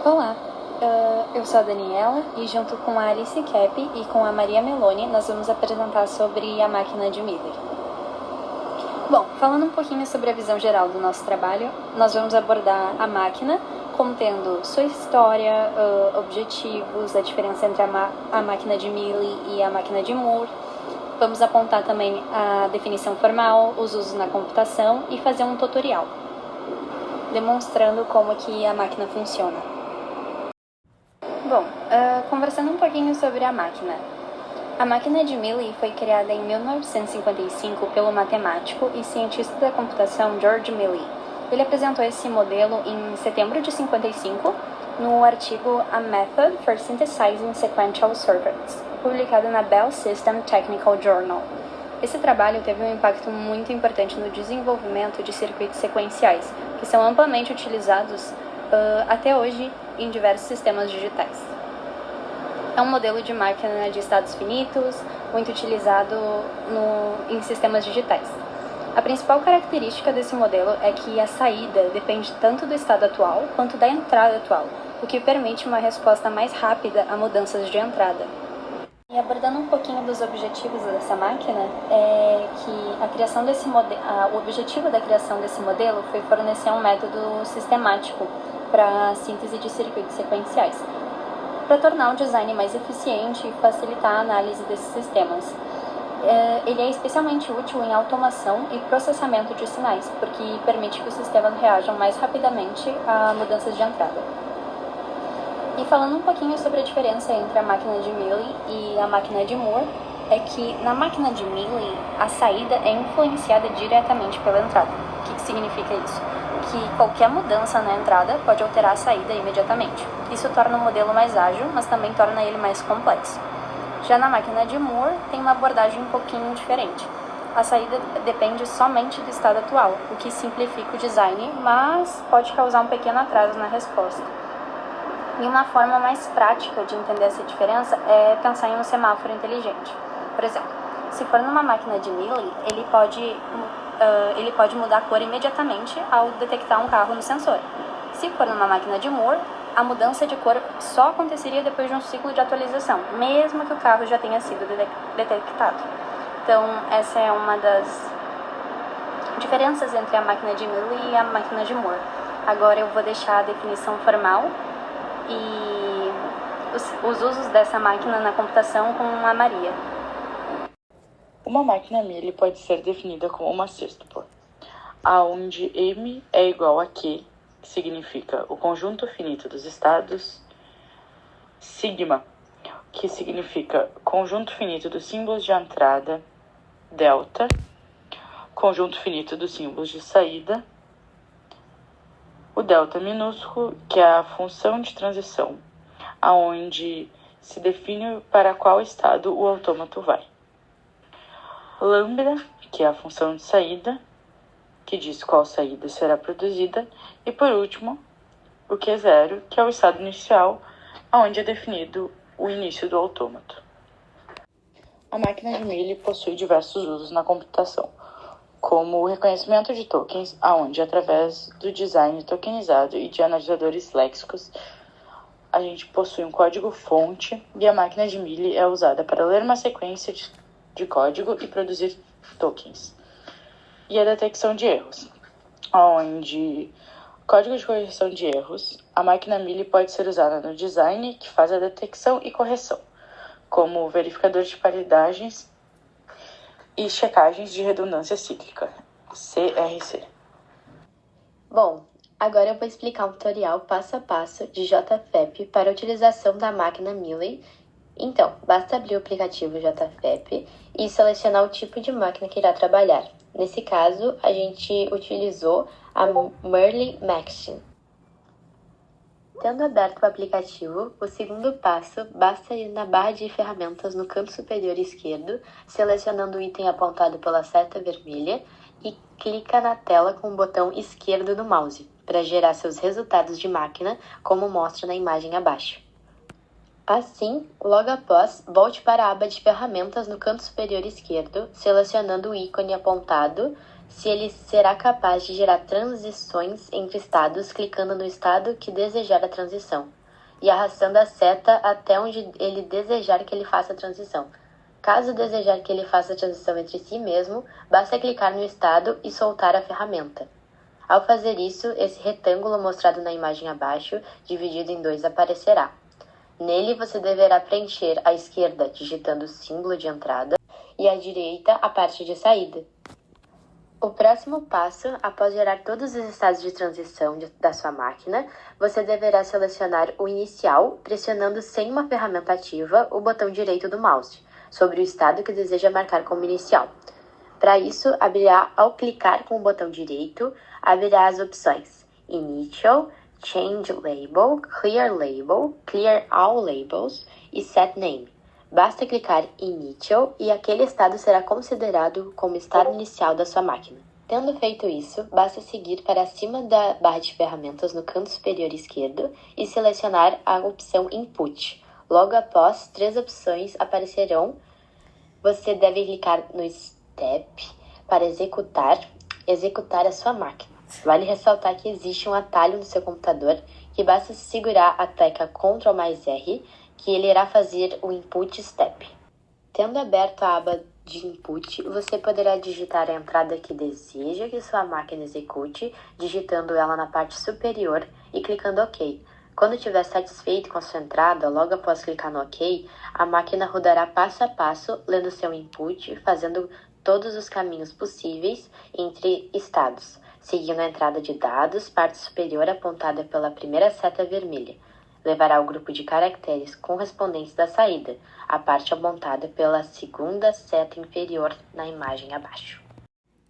Olá, eu sou a Daniela e junto com a Alice Kepp e com a Maria Meloni nós vamos apresentar sobre a máquina de Miller. Bom, falando um pouquinho sobre a visão geral do nosso trabalho, nós vamos abordar a máquina contendo sua história, objetivos, a diferença entre a máquina de Miller e a máquina de Moore. Vamos apontar também a definição formal, os usos na computação e fazer um tutorial, demonstrando como que a máquina funciona. Bom, conversando um pouquinho sobre a máquina. A máquina de Miller foi criada em 1955 pelo matemático e cientista da computação George Miller. Ele apresentou esse modelo em setembro de 55 no artigo A Method for Synthesizing Sequential Circuits, publicado na Bell System Technical Journal. Esse trabalho teve um impacto muito importante no desenvolvimento de circuitos sequenciais, que são amplamente utilizados até hoje em diversos sistemas digitais. É um modelo de máquina de estados finitos, muito utilizado em sistemas digitais. A principal característica desse modelo é que a saída depende tanto do estado atual quanto da entrada atual, o que permite uma resposta mais rápida a mudanças de entrada. E abordando um pouquinho dos objetivos dessa máquina, é que a criação desse o objetivo da criação desse modelo foi fornecer um método sistemático para a síntese de circuitos sequenciais, para tornar o design mais eficiente e facilitar a análise desses sistemas. Ele é especialmente útil em automação e processamento de sinais, porque permite que os sistemas reajam mais rapidamente a mudanças de entrada. E falando um pouquinho sobre a diferença entre a máquina de Miller e a máquina de Moore, é que na máquina de Miller a saída é influenciada diretamente pela entrada. O que significa isso? Que qualquer mudança na entrada pode alterar a saída imediatamente. Isso torna o modelo mais ágil, mas também torna ele mais complexo. Já na máquina de Moore, tem uma abordagem um pouquinho diferente. A saída depende somente do estado atual, o que simplifica o design, mas pode causar um pequeno atraso na resposta. E uma forma mais prática de entender essa diferença é pensar em um semáforo inteligente. Por exemplo, se for numa máquina de Miller, ele pode mudar a cor imediatamente ao detectar um carro no sensor. Se for numa máquina de Moore, a mudança de cor só aconteceria depois de um ciclo de atualização, mesmo que o carro já tenha sido detectado. Então, essa é uma das diferenças entre a máquina de Miller e a máquina de Moore. Agora eu vou deixar a definição formal e os usos dessa máquina na computação com a Maria. Uma máquina Miller pode ser definida como uma sextupla, onde M é igual a Q, que significa o conjunto finito dos estados, sigma, que significa conjunto finito dos símbolos de entrada, delta, conjunto finito dos símbolos de saída, o delta minúsculo, que é a função de transição, aonde se define para qual estado o autômato vai. Lambda, que é a função de saída, que diz qual saída será produzida, e por último, o Q0, que é o estado inicial, onde é definido o início do autômato. A máquina de Miller possui diversos usos na computação, como o reconhecimento de tokens, onde através do design tokenizado e de analisadores léxicos, a gente possui um código-fonte e a máquina de Miller é usada para ler uma sequência de código e produzir tokens. E a detecção de erros, onde código de correção de erros, a máquina Miller pode ser usada no design que faz a detecção e correção, como verificador de paridades e checagens de redundância cíclica, CRC. Bom, agora eu vou explicar um tutorial passo a passo de JFEP para a utilização da máquina Miller. Então, basta abrir o aplicativo JFEP e selecionar o tipo de máquina que irá trabalhar. Nesse caso, a gente utilizou a Miller Machine. Tendo aberto o aplicativo, o segundo passo, basta ir na barra de ferramentas no canto superior esquerdo, selecionando o item apontado pela seta vermelha e clica na tela com o botão esquerdo do mouse, para gerar seus resultados de máquina, como mostra na imagem abaixo. Assim, logo após, volte para a aba de ferramentas no canto superior esquerdo, selecionando o ícone apontado, se ele será capaz de gerar transições entre estados clicando no estado que desejar a transição e arrastando a seta até onde ele desejar que ele faça a transição. Caso desejar que ele faça a transição entre si mesmo, basta clicar no estado e soltar a ferramenta. Ao fazer isso, esse retângulo mostrado na imagem abaixo, dividido em 2, aparecerá. Nele, você deverá preencher à esquerda digitando o símbolo de entrada e à direita a parte de saída. O próximo passo, após gerar todos os estados de transição da sua máquina, você deverá selecionar o inicial, pressionando sem uma ferramenta ativa o botão direito do mouse, sobre o estado que deseja marcar como inicial. Para isso, abrirá, ao clicar com o botão direito, abrirá as opções Initial, Change Label, Clear All Labels e Set Name. Basta clicar Initial e aquele estado será considerado como estado inicial da sua máquina. Tendo feito isso, basta seguir para cima da barra de ferramentas no canto superior esquerdo e selecionar a opção Input. Logo após, 3 opções aparecerão. Você deve clicar no Step para executar a sua máquina. Vale ressaltar que existe um atalho no seu computador que basta segurar a tecla Ctrl+R que ele irá fazer o Input Step. Tendo aberto a aba de Input, você poderá digitar a entrada que deseja que sua máquina execute, digitando ela na parte superior e clicando OK. Quando estiver satisfeito com a sua entrada, logo após clicar no OK, a máquina rodará passo a passo, lendo seu input, fazendo todos os caminhos possíveis entre estados, seguindo a entrada de dados, parte superior apontada pela primeira seta vermelha. Levará ao grupo de caracteres correspondentes da saída, a parte apontada pela segunda seta inferior na imagem abaixo.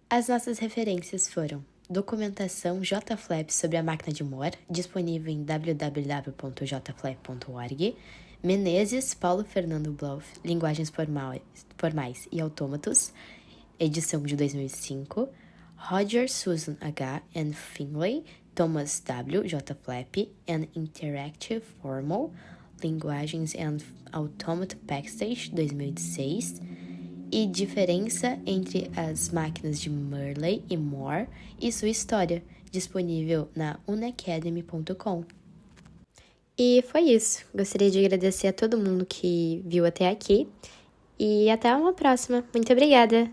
As nossas referências foram documentação JFlap sobre a máquina de Moore, disponível em www.jflap.org, Menezes, Paulo Fernando Blouf, Linguagens Formais e Autômatos, edição de 2005, Roger Susan H. and Finlay, Thomas W. JFlap, and Interactive Formal, Linguagens and Automata Backstage, 2006, e diferença entre as máquinas de Murley e Moore e sua história, disponível na unacademy.com. E foi isso. Gostaria de agradecer a todo mundo que viu até aqui e até uma próxima. Muito obrigada!